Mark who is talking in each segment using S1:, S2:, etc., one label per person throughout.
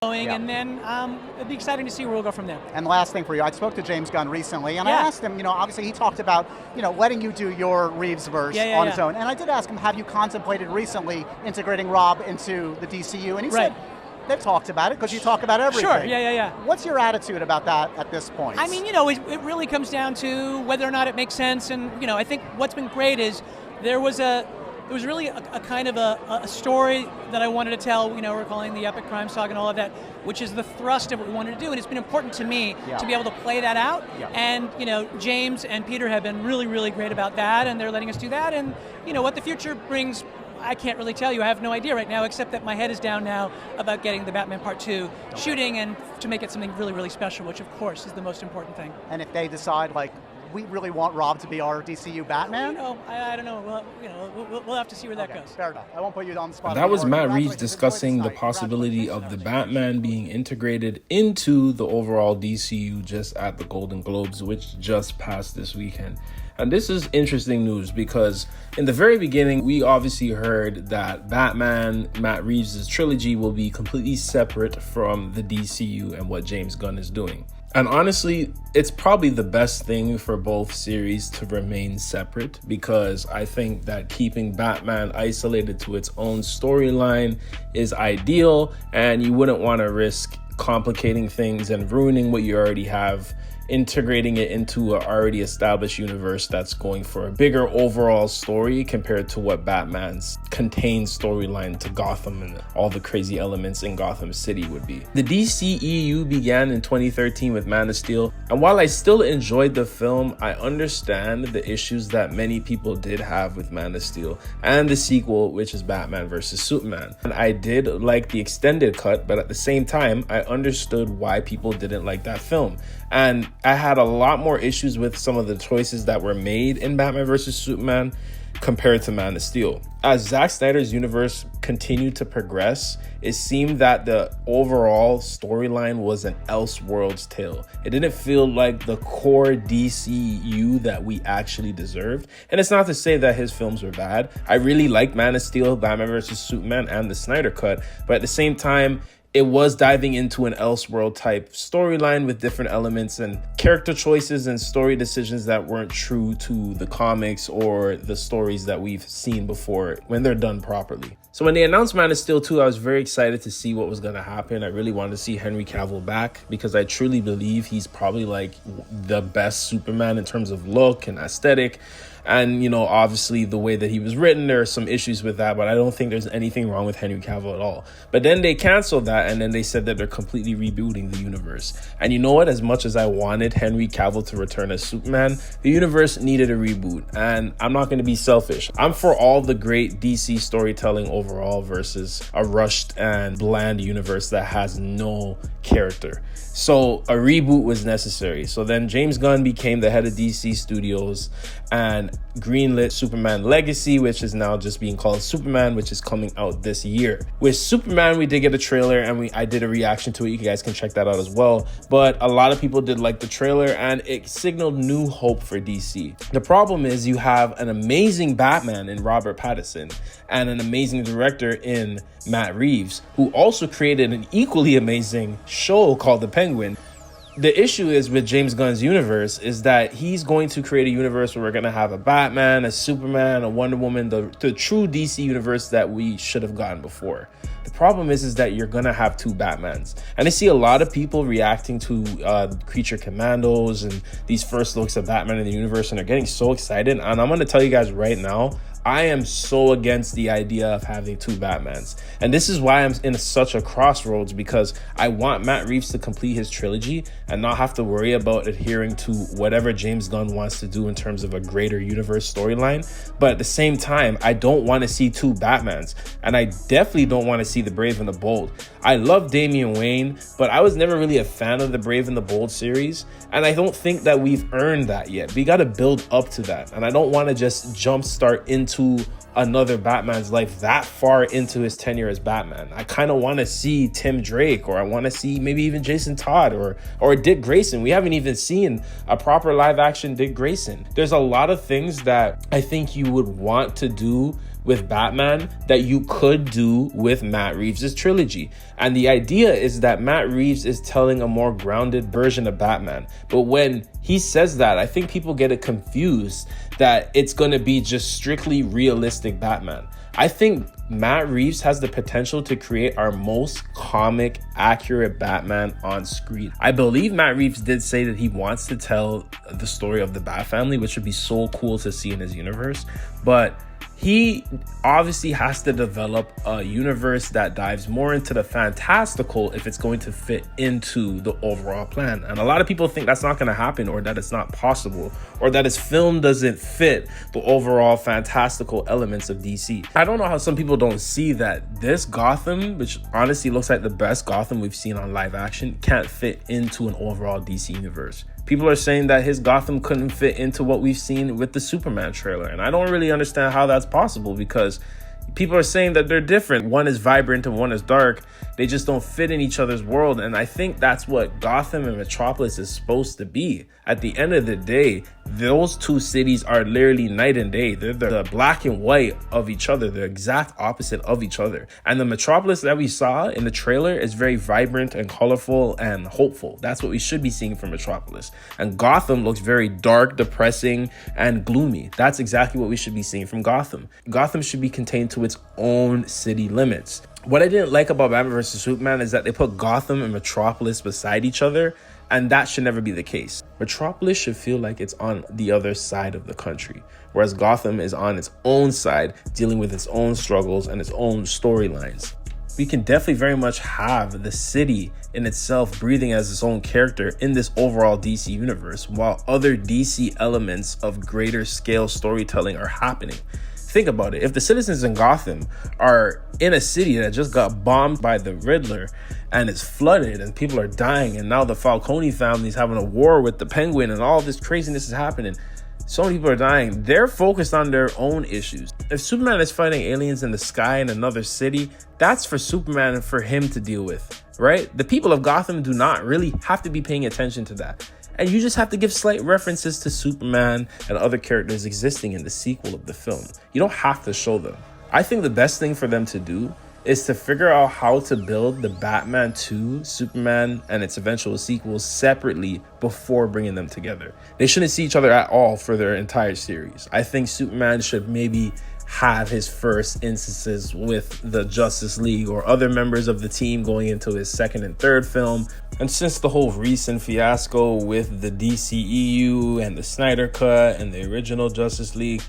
S1: going, and then it'd be exciting to see where we'll go from there.
S2: And last thing for you, I spoke to James Gunn recently, and I asked him, obviously he talked about, letting you do your Reeves verse on his own. And I did ask him, have you contemplated recently integrating Rob into the DCU? And he said, they've talked about it, because you talk about everything.
S1: Sure, yeah.
S2: What's your attitude about that at this point?
S1: I mean, it really comes down to whether or not it makes sense, and, I think what's been great is there was really a kind of a story that I wanted to tell, we're calling the epic crime saga and all of that, which is the thrust of what we wanted to do, and it's been important to me to be able to play that out, and, James and Peter have been really, really great about that, and they're letting us do that, and, what the future brings, I can't really tell you. I have no idea right now, except that my head is down now about getting the Batman Part 2 shooting and to make it something really, really special, which of course is the most important thing.
S2: And if they decide, we really want Rob to be our DCU Batman?
S1: I don't know. Well, we'll have to see where that goes.
S2: Fair enough. I won't put you on the spot.
S3: That was Matt Reeves discussing the possibility of the Batman being integrated into the overall DCU just at the Golden Globes, which just passed this weekend. And this is interesting news because in the very beginning, we obviously heard that Batman, Matt Reeves' trilogy will be completely separate from the DCU and what James Gunn is doing. And honestly, it's probably the best thing for both series to remain separate, because I think that keeping Batman isolated to its own storyline is ideal, and you wouldn't want to risk complicating things and ruining what you already have, integrating it into an already established universe that's going for a bigger overall story compared to what Batman's contained storyline to Gotham and all the crazy elements in Gotham City would be. The DCEU began in 2013 with Man of Steel, and while I still enjoyed the film, I understand the issues that many people did have with Man of Steel and the sequel, which is Batman vs. Superman. And I did like the extended cut, but at the same time, I understood why people didn't like that film. And I had a lot more issues with some of the choices that were made in Batman vs. Superman compared to Man of Steel. As Zack Snyder's universe continued to progress, it seemed that the overall storyline was an Elseworlds tale. It didn't feel like the core DCU that we actually deserved. And it's not to say that his films were bad. I really liked Man of Steel, Batman vs. Superman, and the Snyder Cut. But at the same time, it was diving into an Elseworld type storyline with different elements and character choices and story decisions that weren't true to the comics or the stories that we've seen before when they're done properly. So when they announced Man of Steel 2, I was very excited to see what was going to happen. I really wanted to see Henry Cavill back because I truly believe he's probably like the best Superman in terms of look and aesthetic. And, obviously the way that he was written, there are some issues with that, but I don't think there's anything wrong with Henry Cavill at all. But then they canceled that, and then they said that they're completely rebooting the universe. And you know what? As much as I wanted Henry Cavill to return as Superman, the universe needed a reboot. And I'm not going to be selfish. I'm for all the great DC storytelling overall versus a rushed and bland universe that has no character. So a reboot was necessary. So then James Gunn became the head of DC Studios and greenlit Superman Legacy, which is now just being called Superman, which is coming out this year. With Superman, we did get a trailer, and I did a reaction to it. You guys can check that out as well. But a lot of people did like the trailer, and it signaled new hope for DC. The problem is you have an amazing Batman in Robert Pattinson and an amazing director in Matt Reeves, who also created an equally amazing show called The Penguin. The issue is with James Gunn's universe is that he's going to create a universe where we're going to have a Batman, a Superman, a Wonder Woman, the true DC universe that we should have gotten before. The problem is that you're going to have two Batmans. And I see a lot of people reacting to Creature Commandos and these first looks of Batman in the universe, and they're getting so excited. And I'm going to tell you guys right now, I am so against the idea of having two Batmans. And this is why I'm in such a crossroads, because I want Matt Reeves to complete his trilogy and not have to worry about adhering to whatever James Gunn wants to do in terms of a greater universe storyline. But at the same time, I don't want to see two Batmans. And I definitely don't want to see the Brave and the Bold. I love Damian Wayne, but I was never really a fan of the Brave and the Bold series. And I don't think that we've earned that yet. We got to build up to that. And I don't want to just jumpstart into another Batman's life that far into his tenure as Batman. I kind of want to see Tim Drake, or I want to see maybe even Jason Todd or Dick Grayson. We haven't even seen a proper live action Dick Grayson. There's a lot of things that I think you would want to do with Batman that you could do with Matt Reeves' trilogy. And the idea is that Matt Reeves is telling a more grounded version of Batman. But when he says that, I think people get it confused that it's going to be just strictly realistic Batman. I think Matt Reeves has the potential to create our most comic accurate Batman on screen. I believe Matt Reeves did say that he wants to tell the story of the Bat family, which would be so cool to see in his universe. But he obviously has to develop a universe that dives more into the fantastical if it's going to fit into the overall plan. And a lot of people think that's not going to happen, or that it's not possible, or that his film doesn't fit the overall fantastical elements of DC. I don't know how some people don't see that this Gotham, which honestly looks like the best Gotham we've seen on live action, can't fit into an overall DC universe. People are saying that his Gotham couldn't fit into what we've seen with the Superman trailer. And I don't really understand how that's possible, because people are saying that they're different. One is vibrant and one is dark. They just don't fit in each other's world. And I think that's what Gotham and Metropolis is supposed to be. At the end of the day, those two cities are literally night and day. They're the black and white of each other. They're exact opposite of each other. And the Metropolis that we saw in the trailer is very vibrant and colorful and hopeful. That's what we should be seeing from Metropolis. And Gotham looks very dark, depressing, and gloomy. That's exactly what we should be seeing from Gotham. Gotham should be contained to its own city limits. What I didn't like about Batman vs. Superman is that they put Gotham and Metropolis beside each other, and that should never be the case. Metropolis should feel like it's on the other side of the country, whereas Gotham is on its own side, dealing with its own struggles and its own storylines. We can definitely very much have the city in itself breathing as its own character in this overall DC universe, while other DC elements of greater scale storytelling are happening. Think about it. If the citizens in Gotham are in a city that just got bombed by the Riddler and it's flooded and people are dying, and now the Falcone family is having a war with the Penguin and all this craziness is happening, so many people are dying, they're focused on their own issues. If Superman is fighting aliens in the sky in another city, that's for Superman and for him to deal with, right? The people of Gotham do not really have to be paying attention to that. And you just have to give slight references to Superman and other characters existing in the sequel of the film. You don't have to show them. I think the best thing for them to do is to figure out how to build the Batman 2, Superman, and its eventual sequels separately before bringing them together. They shouldn't see each other at all for their entire series. I think Superman should maybe have his first instances with the Justice League or other members of the team going into his second and third film. And since the whole recent fiasco with the DCEU and the Snyder Cut and the original Justice League,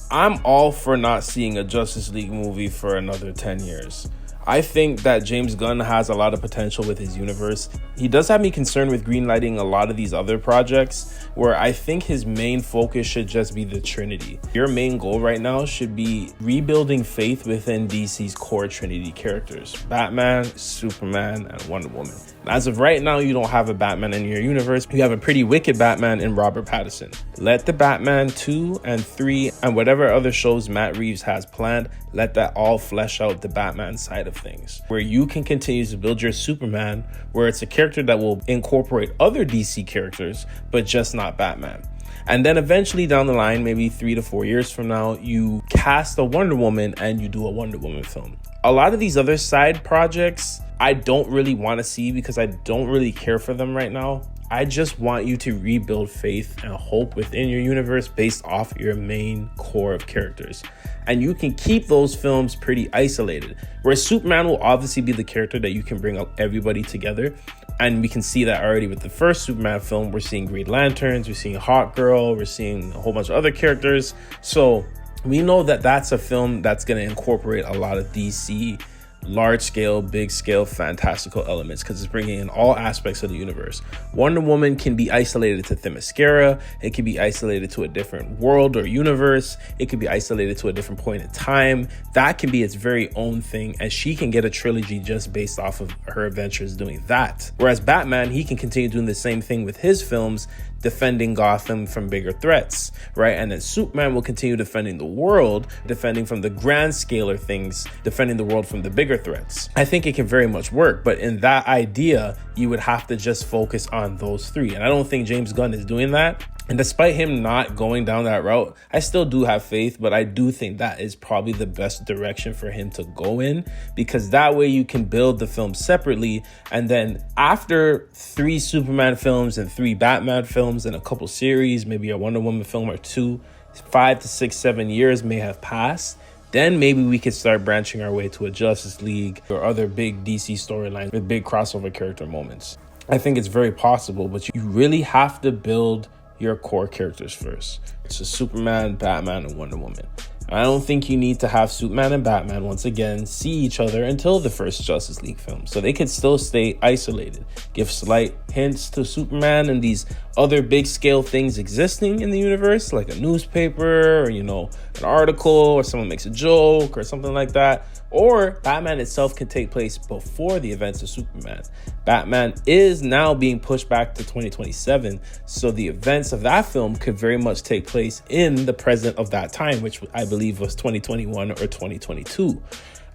S3: I'm all for not seeing a Justice League movie for another 10 years. I think that James Gunn has a lot of potential with his universe. He does have me concerned with greenlighting a lot of these other projects, where I think his main focus should just be the Trinity. Your main goal right now should be rebuilding faith within DC's core Trinity characters: Batman, Superman, and Wonder Woman. As of right now, you don't have a Batman in your universe. You have a pretty wicked Batman in Robert Pattinson. Let the Batman 2 and 3 and whatever other shows Matt Reeves has planned, let that all flesh out the Batman side of things, where you can continue to build your Superman, where it's a character that will incorporate other DC characters, but just not Batman. And then eventually down the line, maybe 3 to 4 years from now, you cast a Wonder Woman and you do a Wonder Woman film. A lot of these other side projects, I don't really want to see because I don't really care for them right now. I just want you to rebuild faith and hope within your universe based off your main core of characters. And you can keep those films pretty isolated, where Superman will obviously be the character that you can bring up everybody together. And we can see that already with the first Superman film. We're seeing Green Lanterns, we're seeing Hawk Girl, we're seeing a whole bunch of other characters. So we know that that's a film that's going to incorporate a lot of DC large scale, big scale, fantastical elements, because it's bringing in all aspects of the universe. Wonder Woman can be isolated to Themyscira. It can be isolated to a different world or universe. It could be isolated to a different point in time. That can be its very own thing, and she can get a trilogy just based off of her adventures doing that. Whereas Batman, he can continue doing the same thing with his films, defending Gotham from bigger threats, right? And then Superman will continue defending the world, defending from the grand scalar things, defending the world from the bigger threats. I think it can very much work, but in that idea, you would have to just focus on those three. And I don't think James Gunn is doing that. And despite him not going down that route, I still do have faith, but I do think that is probably the best direction for him to go in, because that way you can build the film separately. And then after 3 Superman films and 3 Batman films and a couple series, maybe a Wonder Woman film or 2, 5 to 6, 7 years may have passed. Then maybe we could start branching our way to a Justice League or other big DC storylines with big crossover character moments. I think it's very possible, but you really have to build your core characters first. So Superman, Batman, and Wonder Woman. I don't think you need to have Superman and Batman once again see each other until the first Justice League film. So they could still stay isolated. Give slight hints to Superman and these other big scale things existing in the universe, like a newspaper or, an article, or someone makes a joke or something like that. Or Batman itself can take place before the events of Superman. Batman is now being pushed back to 2027, so the events of that film could very much take place in the present of that time, which I believe was 2021 or 2022.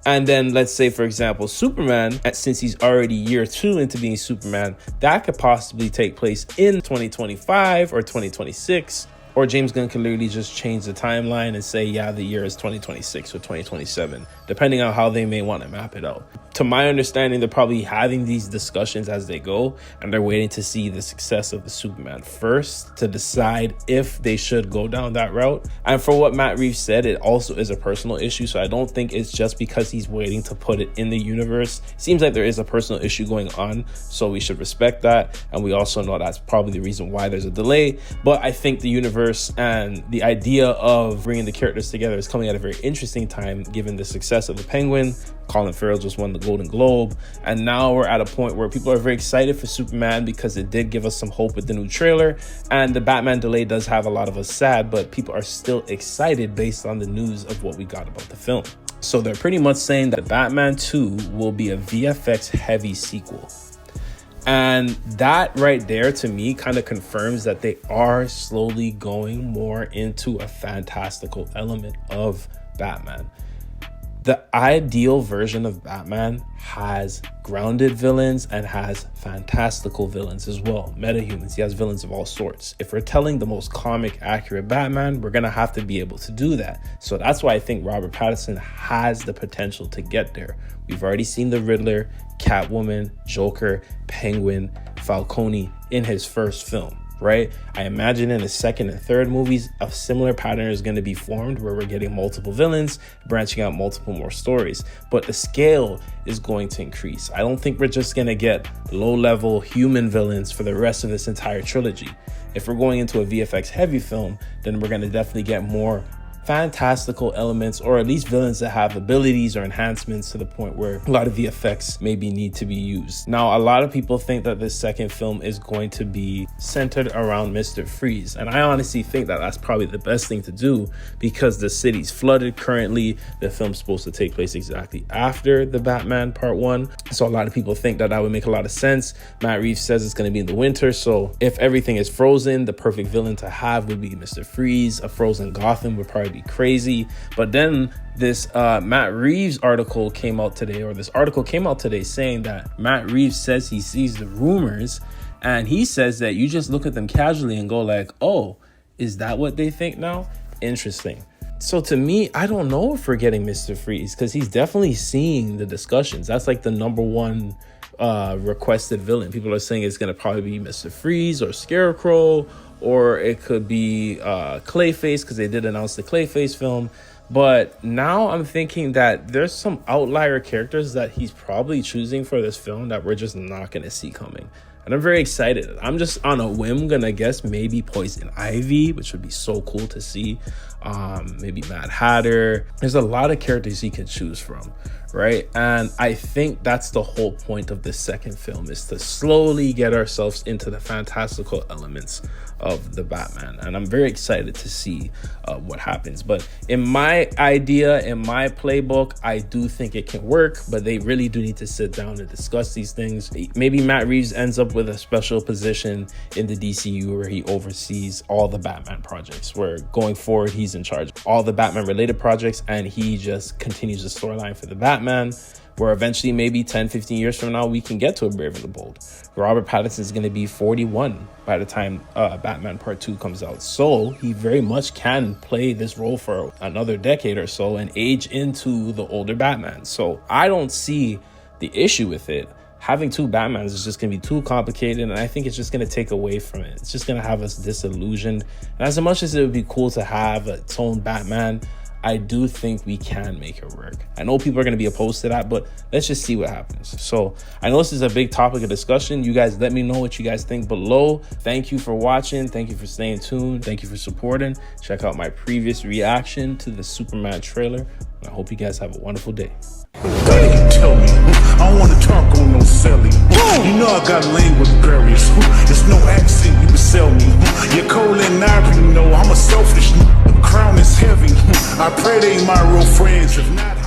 S3: And then let's say, for example, Superman, since he's already year 2 into being Superman, that could possibly take place in 2025 or 2026. Or James Gunn can literally just change the timeline and say, yeah, the year is 2026 or 2027, depending on how they may want to map it out. To my understanding, they're probably having these discussions as they go, and they're waiting to see the success of the Superman first to decide if they should go down that route. And for what Matt Reeves said, it also is a personal issue, so I don't think it's just because he's waiting to put it in the universe. It seems like there is a personal issue going on, so we should respect that, and we also know that's probably the reason why there's a delay. But I think the universe and the idea of bringing the characters together is coming at a very interesting time, given the success of The Penguin. Colin Farrell just won the Golden Globe, and now we're at a point where people are very excited for Superman because it did give us some hope with the new trailer, and the Batman delay does have a lot of us sad, but people are still excited based on the news of what we got about the film. So they're pretty much saying that Batman 2 will be a VFX heavy sequel. And that right there, to me, kind of confirms that they are slowly going more into a fantastical element of Batman. The ideal version of Batman has grounded villains and has fantastical villains as well. Metahumans, he has villains of all sorts. If we're telling the most comic accurate Batman, we're going to have to be able to do that. So that's why I think Robert Pattinson has the potential to get there. We've already seen the Riddler, Catwoman, Joker, Penguin, Falcone in his first film, right? I imagine in the second and third movies, a similar pattern is going to be formed where we're getting multiple villains, branching out multiple more stories, but the scale is going to increase. I don't think we're just going to get low-level human villains for the rest of this entire trilogy. If we're going into a VFX heavy film, then we're going to definitely get more fantastical elements, or at least villains that have abilities or enhancements to the point where a lot of VFX maybe need to be used. Now, a lot of people think that this second film is going to be centered around Mr. Freeze, and I honestly think that that's probably the best thing to do, because the city's flooded currently. The film's supposed to take place exactly after the Batman Part 1, so a lot of people think that would make a lot of sense. Matt Reeves says it's going to be in the winter, so if everything is frozen, the perfect villain to have would be Mr. Freeze. A frozen Gotham would probably be crazy. But then this Matt Reeves article came out today saying that Matt Reeves says he sees the rumors, and he says that you just look at them casually and go like, oh, is that what they think now? Interesting. So to me, I don't know if we're getting Mr. Freeze, because he's definitely seeing the discussions. That's like the number one requested villain. People are saying it's going to probably be Mr. Freeze or Scarecrow, or it could be Clayface, because they did announce the Clayface film. But now I'm thinking that there's some outlier characters that he's probably choosing for this film that we're just not going to see coming. And I'm very excited. I'm just on a whim gonna guess maybe Poison Ivy, which would be so cool to see. Maybe Mad Hatter. There's a lot of characters he can choose from, right? And I think that's the whole point of this second film, is to slowly get ourselves into the fantastical elements of the Batman. And I'm very excited to see what happens. But in my idea, in my playbook, I do think it can work, but they really do need to sit down and discuss these things. Maybe Matt Reeves ends up with a special position in the DCU where he oversees all the Batman projects, where going forward, he's in charge of all the Batman related projects, and he just continues the storyline for the Batman. where eventually maybe 10, 15 years from now, we can get to a Brave and the Bold. Robert Pattinson is going to be 41 by the time Batman Part 2 comes out. So he very much can play this role for another decade or so and age into the older Batman. So I don't see the issue with it. Having two Batmans is just going to be too complicated, and I think it's just going to take away from it. It's just going to have us disillusioned. And as much as it would be cool to have its own Batman, I do think we can make it work. I know people are going to be opposed to that, but let's just see what happens. So I know this is a big topic of discussion. You guys let me know what you guys think below. Thank you for watching. Thank you for staying tuned. Thank you for supporting. Check out my previous reaction to the Superman trailer. I hope you guys have a wonderful day.
S4: Tell me, I don't want to talk on no selling. You know I got language barriers. There's no accent you can sell me. You're cold and ivory, you know I'm a selfish. The crown is heavy. I pray they ain't my real friends. If not,